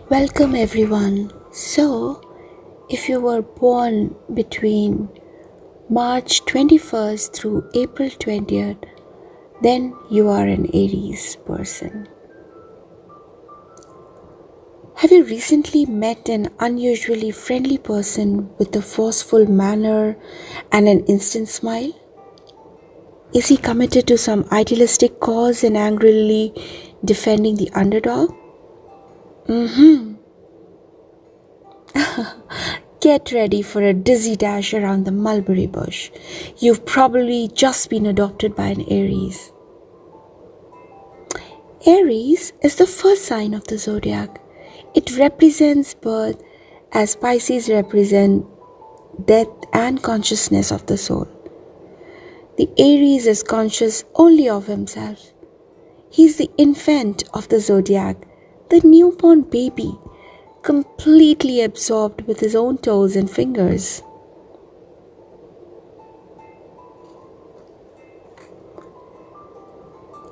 Welcome everyone. So, if you were born between March 21st through April 20th, then you are an Aries person. Have you recently met an unusually friendly person with a forceful manner and an instant smile? Is he committed to some idealistic cause and angrily defending the underdog? Mm-hmm. Get ready for a dizzy dash around the mulberry bush. You've probably just been adopted by an Aries. Aries is the first sign of the zodiac. It represents birth as Pisces represent death and consciousness of the soul. The Aries is conscious only of himself. He is the infant of the zodiac, the newborn baby, completely absorbed with his own toes and fingers.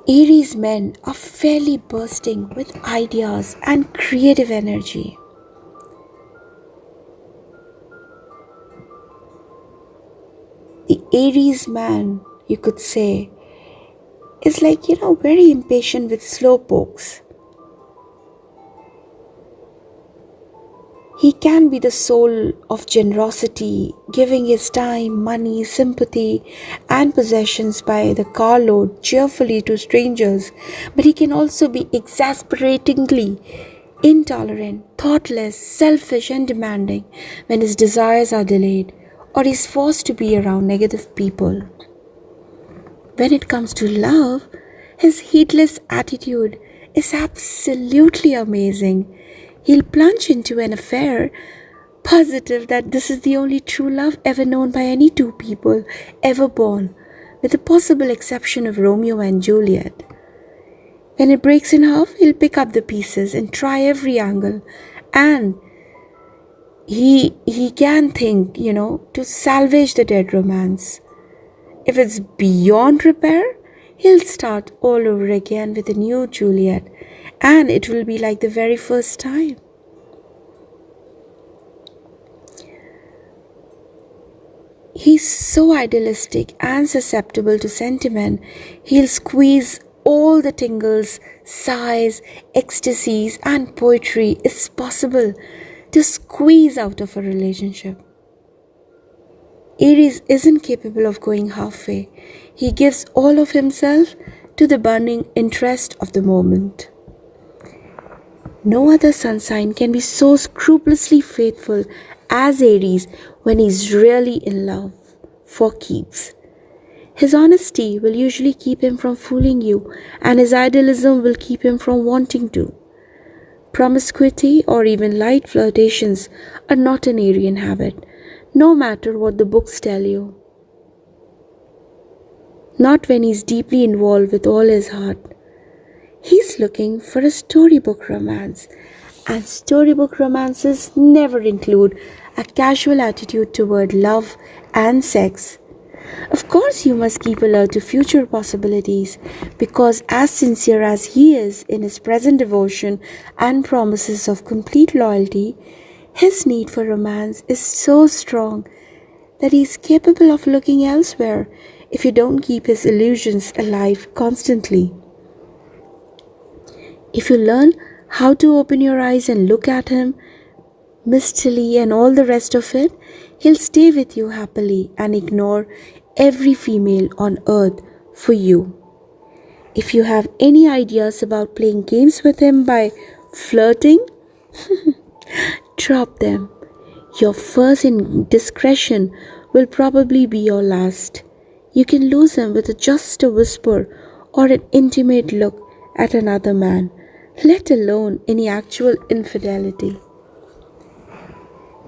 Aries men are fairly bursting with ideas and creative energy. The Aries man, you could say, is very impatient with slow pokes. He can be the soul of generosity, giving his time, money, sympathy, and possessions by the carload cheerfully to strangers, but he can also be exasperatingly intolerant, thoughtless, selfish, and demanding when his desires are delayed or he's forced to be around negative people. When it comes to love, his heedless attitude is absolutely amazing. He'll plunge into an affair, positive that this is the only true love ever known by any two people ever born, with the possible exception of Romeo and Juliet. When it breaks in half, he'll pick up the pieces and try every angle, and he can think, to salvage the dead romance. If it's beyond repair, he'll start all over again with a new Juliet, and it will be like the very first time. He's so idealistic and susceptible to sentiment, he'll squeeze all the tingles, sighs, ecstasies, and poetry is possible to squeeze out of a relationship. Aries isn't capable of going halfway. He gives all of himself to the burning interest of the moment. No other sun sign can be so scrupulously faithful as Aries when he's really in love, for keeps. His honesty will usually keep him from fooling you, and his idealism will keep him from wanting to. Promiscuity or even light flirtations are not an Arian habit, no matter what the books tell you. Not when he's deeply involved with all his heart. He's looking for a storybook romance, and storybook romances never include a casual attitude toward love and sex. Of course, you must keep alert to future possibilities, because as sincere as he is in his present devotion and promises of complete loyalty, his need for romance is so strong that he is capable of looking elsewhere if you don't keep his illusions alive constantly. If you learn how to open your eyes and look at him mistily and all the rest of it, he'll stay with you happily and ignore every female on earth for you. If you have any ideas about playing games with him by flirting, drop them. Your first indiscretion will probably be your last. You can lose him with just a whisper or an intimate look at another man, let alone any actual infidelity.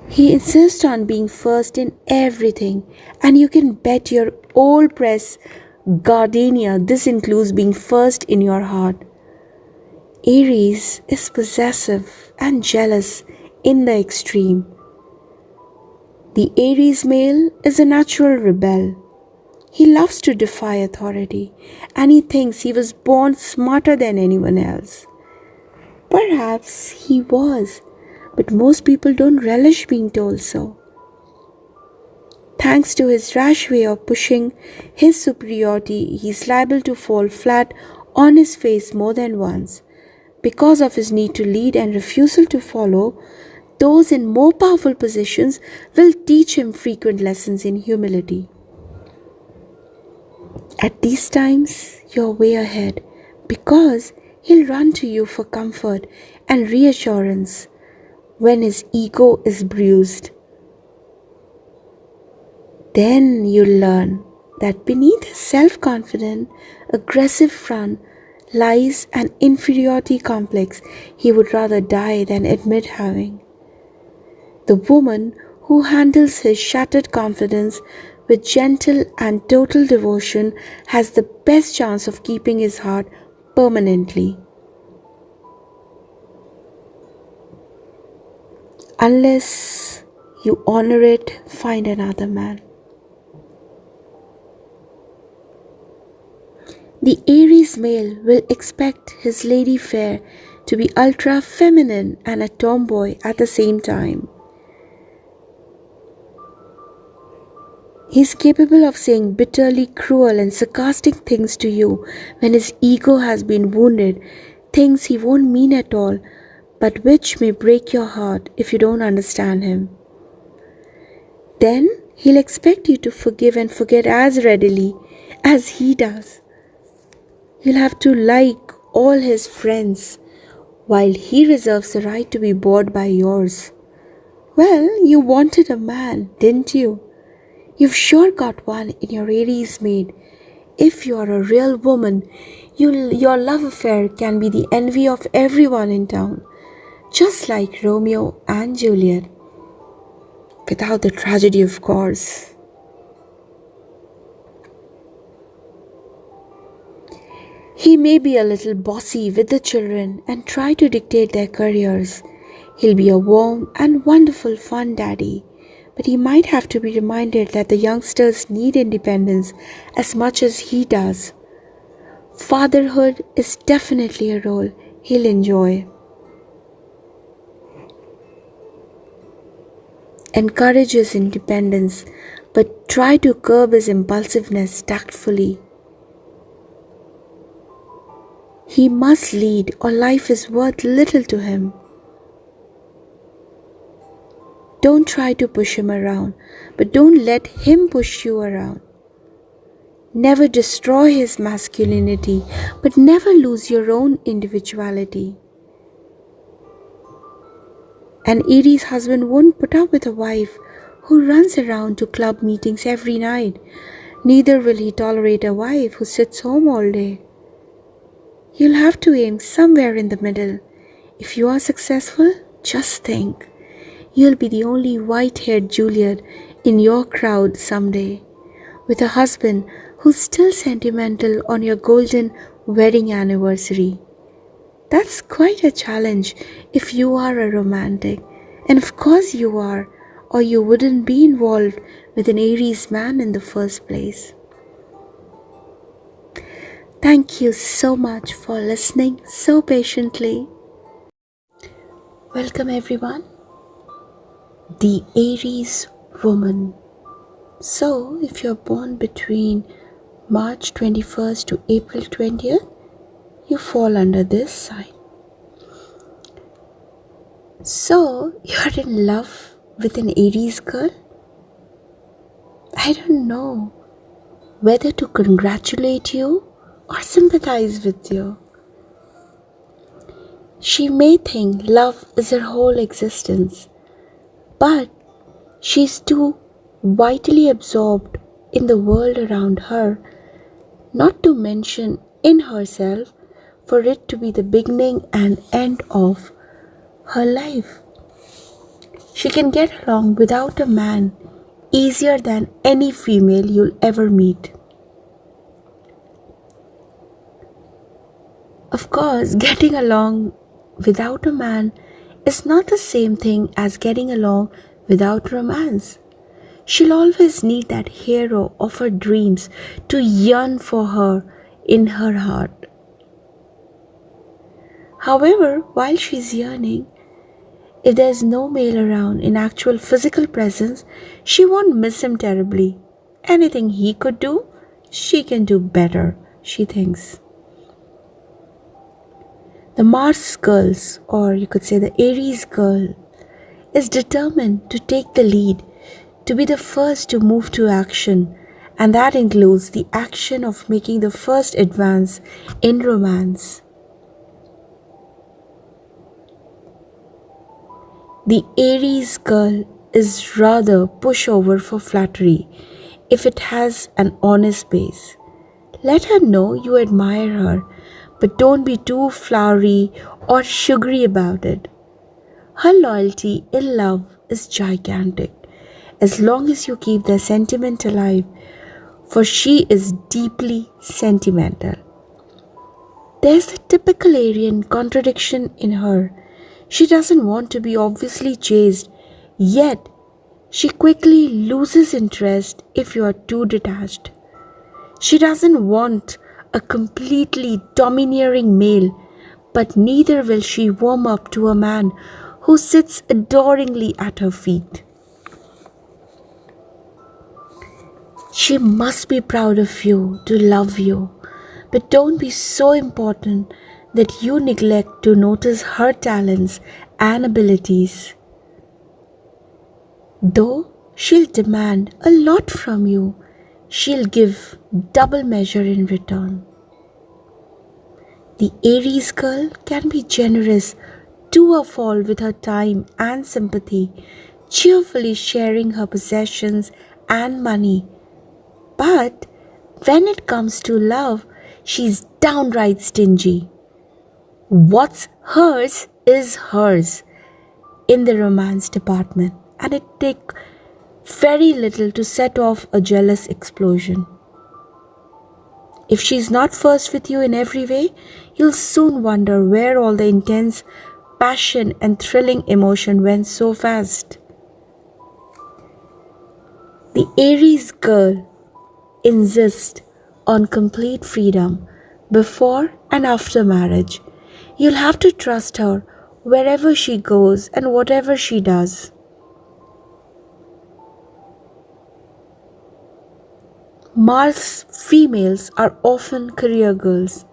He insists on being first in everything, and you can bet your old press gardenia this includes being first in your heart. Aries is possessive and jealous in the extreme. The Aries male is a natural rebel. He loves to defy authority, and he thinks he was born smarter than anyone else. Perhaps he was, but most people don't relish being told so. Thanks to his rash way of pushing his superiority, he is liable to fall flat on his face more than once. Because of his need to lead and refusal to follow, those in more powerful positions will teach him frequent lessons in humility. At these times, you're way ahead because he'll run to you for comfort and reassurance when his ego is bruised. Then you'll learn that beneath his self-confident, aggressive front lies an inferiority complex he would rather die than admit having. The woman who handles his shattered confidence with gentle and total devotion has the best chance of keeping his heart permanently. Unless you honor it, find another man. The Aries male will expect his lady fair to be ultra feminine and a tomboy at the same time. He is capable of saying bitterly cruel and sarcastic things to you when his ego has been wounded, things he won't mean at all, but which may break your heart if you don't understand him. Then he'll expect you to forgive and forget as readily as he does. You'll have to like all his friends, while he reserves the right to be bored by yours. Well, you wanted a man, didn't you? You've sure got one in your Aries mate. If you're a real woman, your love affair can be the envy of everyone in town, just like Romeo and Juliet. Without the tragedy, of course. He may be a little bossy with the children and try to dictate their careers. He'll be a warm and wonderful fun daddy, but he might have to be reminded that the youngsters need independence as much as he does. Fatherhood is definitely a role he'll enjoy. Encourage his independence, but try to curb his impulsiveness tactfully. He must lead, or life is worth little to him. Don't try to push him around, but don't let him push you around. Never destroy his masculinity, but never lose your own individuality. An Aries husband won't put up with a wife who runs around to club meetings every night. Neither will he tolerate a wife who sits home all day. You'll have to aim somewhere in the middle. If you are successful, just think. You'll be the only white-haired Juliet in your crowd someday, with a husband who's still sentimental on your golden wedding anniversary. That's quite a challenge if you are a romantic, and of course you are, or you wouldn't be involved with an Aries man in the first place. Thank you so much for listening so patiently. Welcome everyone. The Aries woman. So, if you're born between March 21st to April 20th, you fall under this sign. So, you're in love with an Aries girl? I don't know whether to congratulate you or sympathize with you. She may think love is her whole existence, but she's too vitally absorbed in the world around her, not to mention in herself, for it to be the beginning and end of her life. She can get along without a man easier than any female you'll ever meet. Of course, getting along without a man is not the same thing as getting along without romance. She'll always need that hero of her dreams to yearn for her in her heart. However, while she's yearning, if there's no male around in actual physical presence, she won't miss him terribly. Anything he could do, she can do better, she thinks. The Mars girls, or you could say the Aries girl, is determined to take the lead, to be the first to move to action, and that includes the action of making the first advance in romance. The Aries girl is rather pushover for flattery if it has an honest base. Let her know you admire her, but don't be too flowery or sugary about it. Her loyalty in love is gigantic, as long as you keep the sentiment alive, for she is deeply sentimental. There's the typical Aryan contradiction in her. She doesn't want to be obviously chased, yet she quickly loses interest if you are too detached. She doesn't want a completely domineering male, but neither will she warm up to a man who sits adoringly at her feet. She must be proud of you to love you, but don't be so important that you neglect to notice her talents and abilities. Though she'll demand a lot from you, she'll give double measure in return. The Aries girl can be generous to a fault with her time and sympathy, cheerfully sharing her possessions and money. But when it comes to love, she's downright stingy. What's hers is hers in the romance department, and it takes very little to set off a jealous explosion. If she's not first with you in every way, you'll soon wonder where all the intense passion and thrilling emotion went so fast. The Aries girl insists on complete freedom before and after marriage. You'll have to trust her wherever she goes and whatever she does. Mars females are often career girls.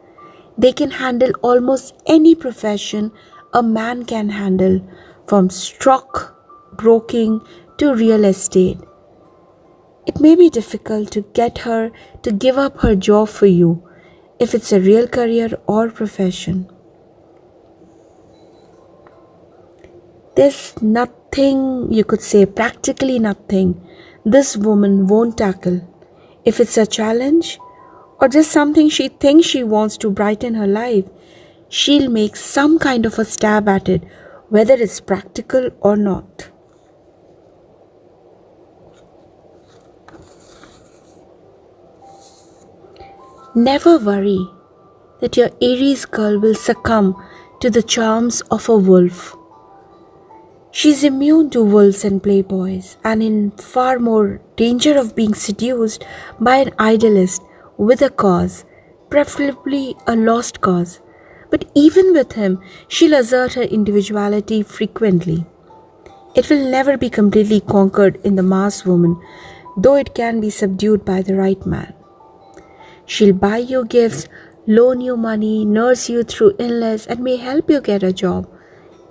They can handle almost any profession a man can handle, from stock broking to real estate. It may be difficult to get her to give up her job for you if it's a real career or profession. There's nothing, you could say practically nothing, this woman won't tackle. If it's a challenge or just something she thinks she wants to brighten her life, she'll make some kind of a stab at it, whether it's practical or not. Never worry that your Aries girl will succumb to the charms of a wolf. She's immune to wolves and playboys and in far more danger of being seduced by an idealist with a cause, preferably a lost cause. But even with him, she'll assert her individuality frequently. It will never be completely conquered in the Mars woman, though it can be subdued by the right man. She'll buy you gifts, loan you money, nurse you through illness, and may help you get a job.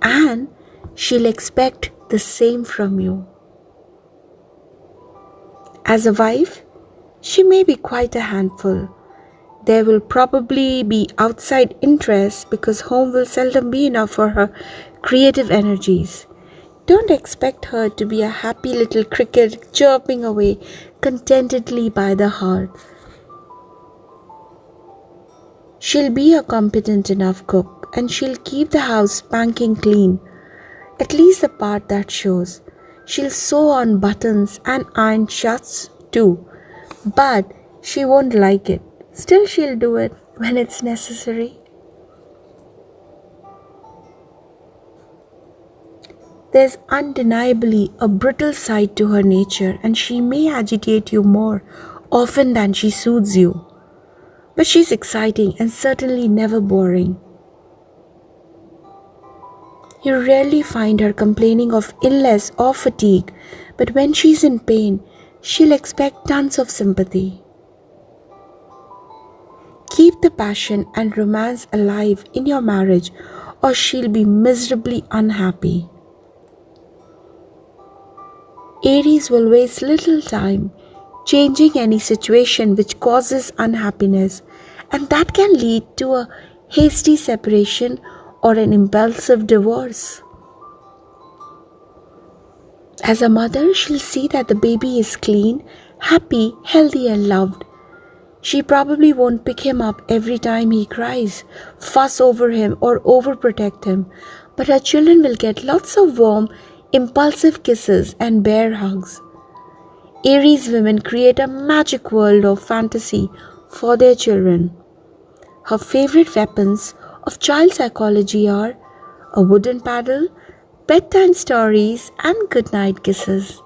And she'll expect the same from you. As a wife, she may be quite a handful. There will probably be outside interests because home will seldom be enough for her creative energies. Don't expect her to be a happy little cricket chirping away contentedly by the hearth. She'll be a competent enough cook and she'll keep the house spanking clean, at least the part that shows. She'll sew on buttons and iron shirts too, but she won't like it. Still, she'll do it when it's necessary. There's undeniably a brutal side to her nature, and she may agitate you more often than she soothes you. But she's exciting and certainly never boring. You rarely find her complaining of illness or fatigue, but when she's in pain, she'll expect tons of sympathy. Keep the passion and romance alive in your marriage, or she'll be miserably unhappy. Aries will waste little time changing any situation which causes unhappiness, and that can lead to a hasty separation or an impulsive divorce. As a mother, she'll see that the baby is clean, happy, healthy, and loved. She probably won't pick him up every time he cries, fuss over him, or overprotect him, but her children will get lots of warm, impulsive kisses and bear hugs. Aries women create a magic world of fantasy for their children. Her favorite weapons of child psychology are a wooden paddle, bedtime stories, and goodnight kisses.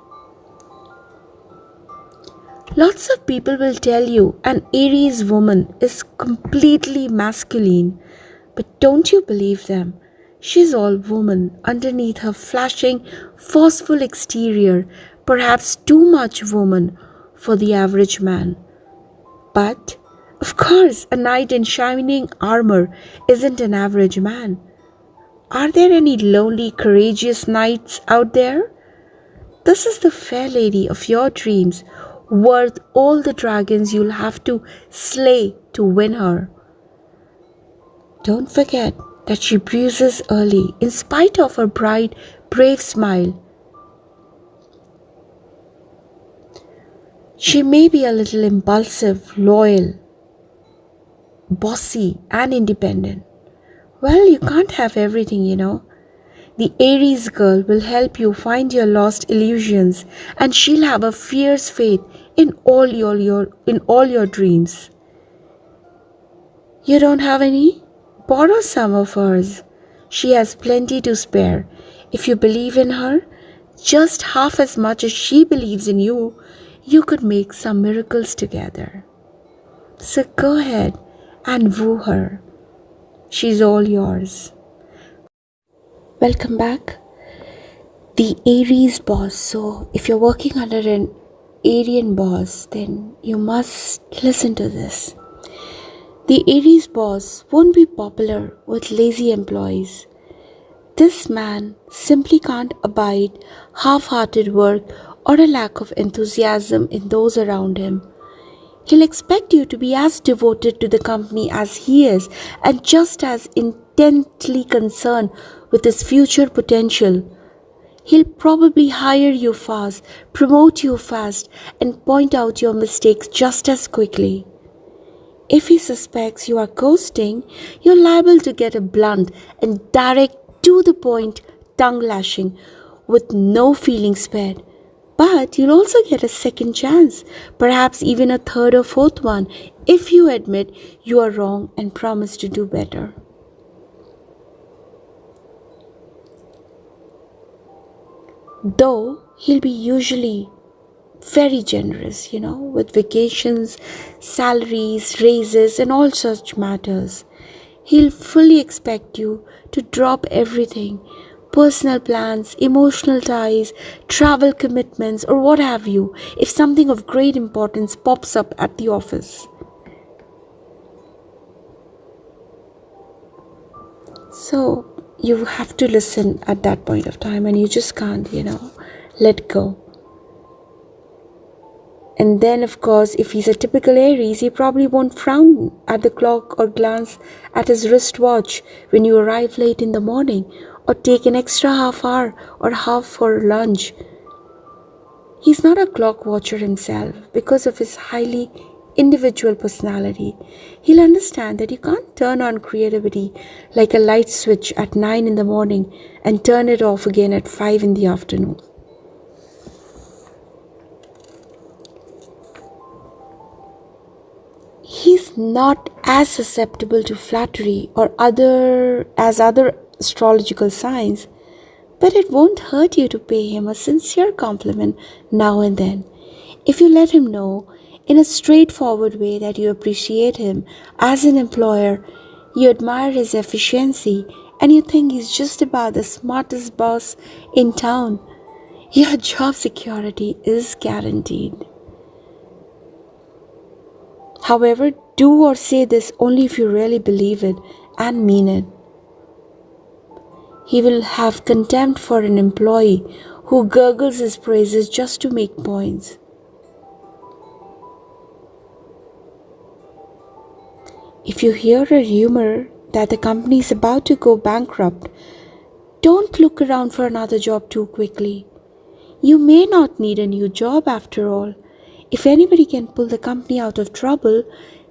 Lots of people will tell you an Aries woman is completely masculine, but don't you believe them? She's all woman underneath her flashing, forceful exterior, perhaps too much woman for the average man. But, of course, a knight in shining armor isn't an average man. Are there any lonely, courageous knights out there? This is the fair lady of your dreams, worth all the dragons you'll have to slay to win her. Don't forget that she bruises early in spite of her bright, brave smile. She may be a little impulsive, loyal, bossy, and independent. Well, you can't have everything, you know. The Aries girl will help you find your lost illusions, and she'll have a fierce faith in all your dreams. You don't have any? Borrow some of hers. She has plenty to spare. If you believe in her just half as much as she believes in you, you could make some miracles together. So go ahead and woo her. She's all yours. Welcome back. The Aries boss. So, if you're working under an Arian boss, then you must listen to this. The Aries boss won't be popular with lazy employees. This man simply can't abide half-hearted work or a lack of enthusiasm in those around him. He'll expect you to be as devoted to the company as he is and just as intently concerned with his future potential. He'll probably hire you fast, promote you fast, and point out your mistakes just as quickly. If he suspects you are ghosting, you're liable to get a blunt and direct to the point tongue lashing with no feelings spared. But you'll also get a second chance, perhaps even a third or fourth one, if you admit you are wrong and promise to do better. Though he'll be usually very generous, with vacations, salaries, raises, and all such matters. He'll fully expect you to drop everything, personal plans, emotional ties, travel commitments, or what have you, if something of great importance pops up at the office. So you have to listen at that point of time, and you just can't, let go. And then, of course, if he's a typical Aries, he probably won't frown at the clock or glance at his wristwatch when you arrive late in the morning or take an extra half hour or half for lunch. He's not a clock watcher himself because of his highly individual personality. He'll understand that you can't turn on creativity like a light switch at 9 in the morning and turn it off again at 5 in the afternoon. He's not as susceptible to flattery or other astrological signs, but it won't hurt you to pay him a sincere compliment now and then. If you let him know in a straightforward way that you appreciate him as an employer, you admire his efficiency and you think he's just about the smartest boss in town, your job security is guaranteed. However, do or say this only if you really believe it and mean it. He will have contempt for an employee who gurgles his praises just to make points. If you hear a rumor that the company is about to go bankrupt, don't look around for another job too quickly. You may not need a new job after all. If anybody can pull the company out of trouble,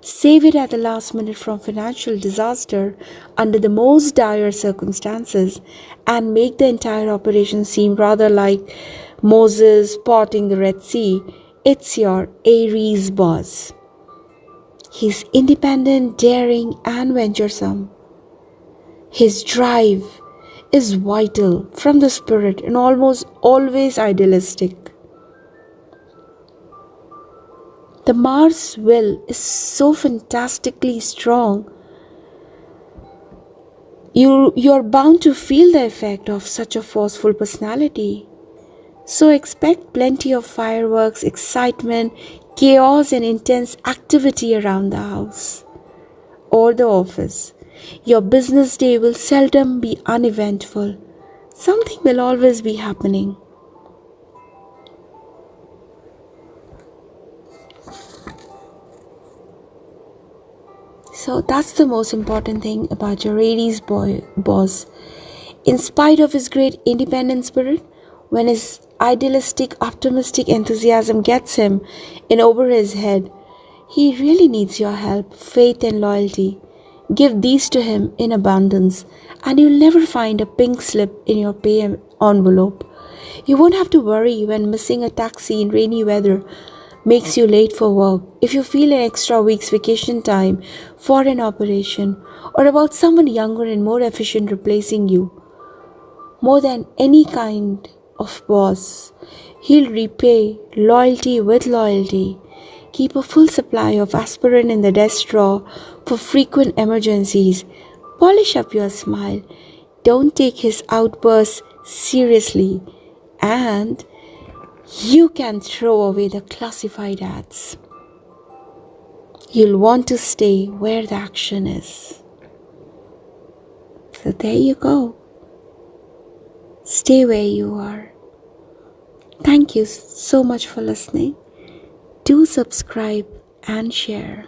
save it at the last minute from financial disaster under the most dire circumstances, and make the entire operation seem rather like Moses parting the Red Sea, it's your Aries boss. He's independent, daring, and venturesome. His drive is vital from the spirit and almost always idealistic. The Mars will is so fantastically strong. You're bound to feel the effect of such a forceful personality. So expect plenty of fireworks, excitement, chaos, and intense activity around the house or the office. Your business day will seldom be uneventful. Something will always be happening. So that's the most important thing about your Aries boss. In spite of his great independent spirit, when his idealistic, optimistic enthusiasm gets him in over his head, he really needs your help, faith, and loyalty. Give these to him in abundance, and you'll never find a pink slip in your pay envelope. You won't have to worry when missing a taxi in rainy weather makes you late for work, if you feel an extra week's vacation time for an operation, or about someone younger and more efficient replacing you. More than any kind of boss, he'll repay loyalty with loyalty. Keep a full supply of aspirin in the desk drawer for frequent emergencies. Polish up your smile. Don't take his outbursts seriously. And you can throw away the classified ads. You'll want to stay where the action is. So there you go. Stay where you are. Thank you so much for listening. Do subscribe and share.